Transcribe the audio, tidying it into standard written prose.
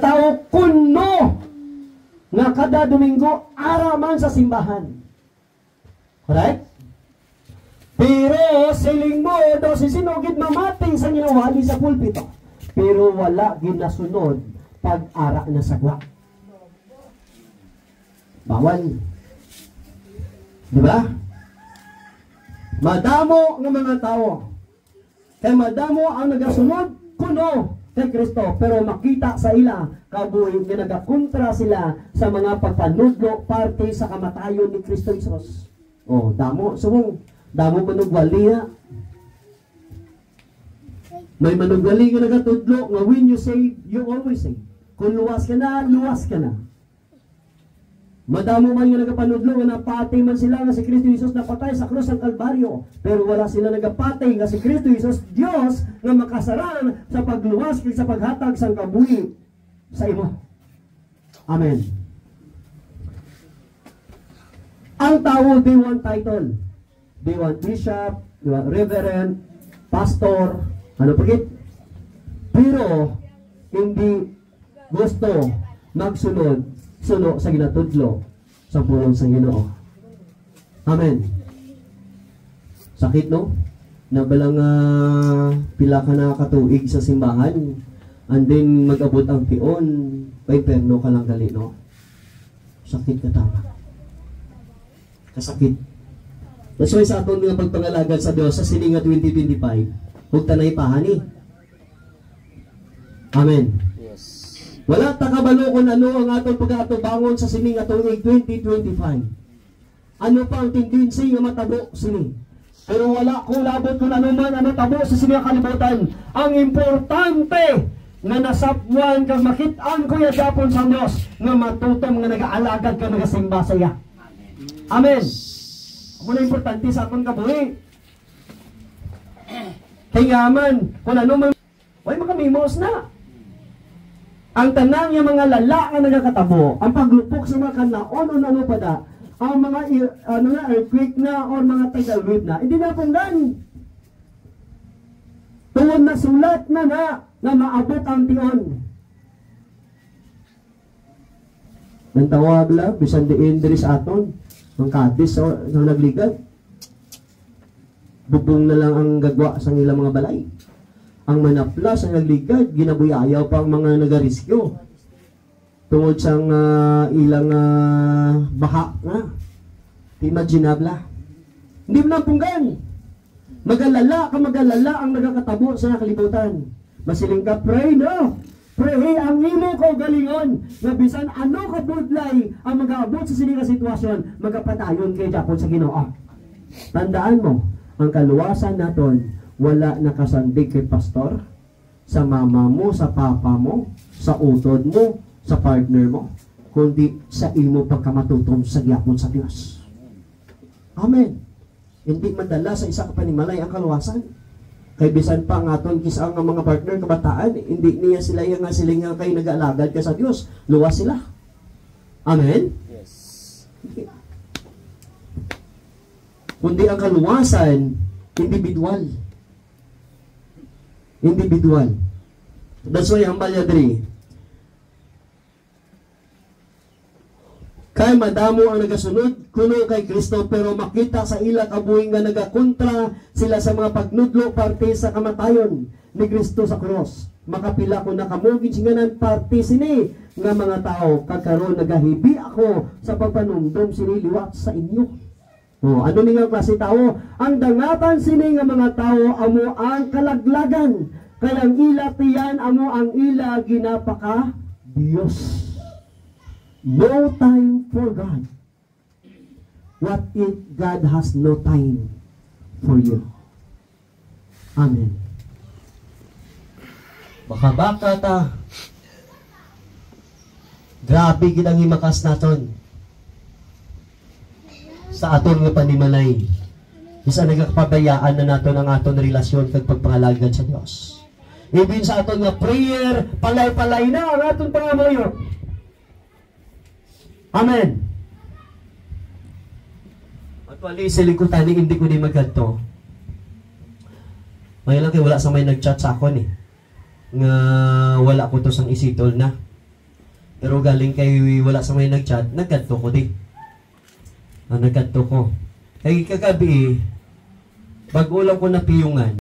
tao kuno nga kada Domingo araman sa simbahan. Correct? Pero siling mo daw si sinugid mamating sa ginawali sa pulpito. Pero wala ginasunod pag-ara na sagwa. Bawal. Diba? Madamo ng mga tao. Kaya madamo ang nagasunod kuno kay Kristo. Pero makita sa ila, kabuhi nga nagakontra sila sa mga pagpanudlo parte sa kamatayon ni Kristo Jesus. Oh, damo. Sumong, damo manugwali ha. May manugwali nga nagatudlo nga when you say, you always say. Kung luwas ka na, luwas ka na. Madamo man yung nagapanudlo nga napatay man sila nga si Kristo Jesus napatay sa krus ng Kalbaryo. Pero wala sila nagapatay nga si Kristo Jesus, Diyos, nga makasaran sa pagluwas kay sa paghatag sang kabuhi sa imo. Amen. Ang tao, they want title. They want bishop, they want reverend, pastor, ano pagit? Pero, hindi gusto magsunod suno sa ginatudlo sa pulong sa Ginoo. Amen. Sakit, no? Nabalang pila ka na katuig sa simbahan and then mag-abot ang pion kay perno ka lang gali, no? Sakit ka tama. Kasakit. That's why sa aton nga pagpangalagad sa Dios sa sininga 2025 huwag tanay pahani. Amen. Wala takabalo kung ano ang atong pag-atubangon sa sining atong 2025. Ano pa ang tendency nga matabo sini? Pero wala ko labot kung ano man ang matabo sa sining kalibutan. Ang importante nga nasapwan kang makit-an ko ya Japon sa Dios nga matutom nga nag-aalagad ka nagasimba sa iya. Amen. Ano na importante sa atong kabuhi? Kaya man kung ano man way makamimos na. Ang tanang yung mga lala nga nagakatabo, ang paglupok sa mga kanaon o ano pa da, ang mga earthquake na o mga tidal wave na, hindi na punggan. Tuwon na sulat na maabot ang tiyon. Nang tawag lang, bisan diin diri sa aton, ang kadis so nagligad. Bubong na lang ang gagwa sa ilang mga balay. Ang manaplas, ang nagligad, ginabuyayaw pa ang mga nagariskyo. Tungod sang ilang baha na. Imaginabla. Hindi mo na punggan. Magalala ang nagakatabo sa nakalibutan. Masiling ka, pray, no? Pray, ang imo ko galingon. Na bisan ano ka budlay ang mag-aabot sa sininga sitwasyon, magapatayon kay Japon sa Ginoo. Tandaan mo, ang kaluwasan naton wala nakasandig kay pastor, sa mama mo, sa papa mo, sa utod mo, sa partner mo, kundi sa imo pagkamatutom sa gyapon sa Dios. Amen. Hindi madala sa isa ka panimalay ang kaluwasan. Kay bisan pa nga aton kisa ang mga partner kabataan, hindi niya sila yung nga silinga kay nag-alagad ka sa Dios. Luwas sila. Amen? Yes. Kundi ang kaluwasan, individual. That's why ang balyadri. Kay madamo ang nagasunod kuno kay Kristo pero makita sa ila kabuhi nga nagakontra sila sa mga pagnudlo parte sa kamatayon ni Kristo sa cross. Makapila ko nakamugid singanan parte sini nga mga tao kagkaron nagahibi ako sa pagpanumdum sini liwat sa inyo. Oh, ano ni nga klase tao? Ang dangatan sini nga mga tao amo ang kalaglagan. Kaya ang ila tiyan amo ang ila ginapaka Dios. No time for God. What if God has no time for you? Amen. Baka ta. Grabe gidang himakas naton sa aton nga panimalay. Isa nagakapabayaan na naton ang aton relasyon kag pagpangalagad sa Dios. Even sa aton nga prayer, palay-palay na ang aton pangamoyo. Amen. Actually, sa lingkutan ni hindi ko ni magkanto. May lang kay wala sa may nag-chat sa ako ni. Nga wala ko to sang isitol na. Pero galing kay wala sa may nag-chat, nagkadto ko di. Nagkadto ko. Kay kagabi, bago lang ko napiyungan,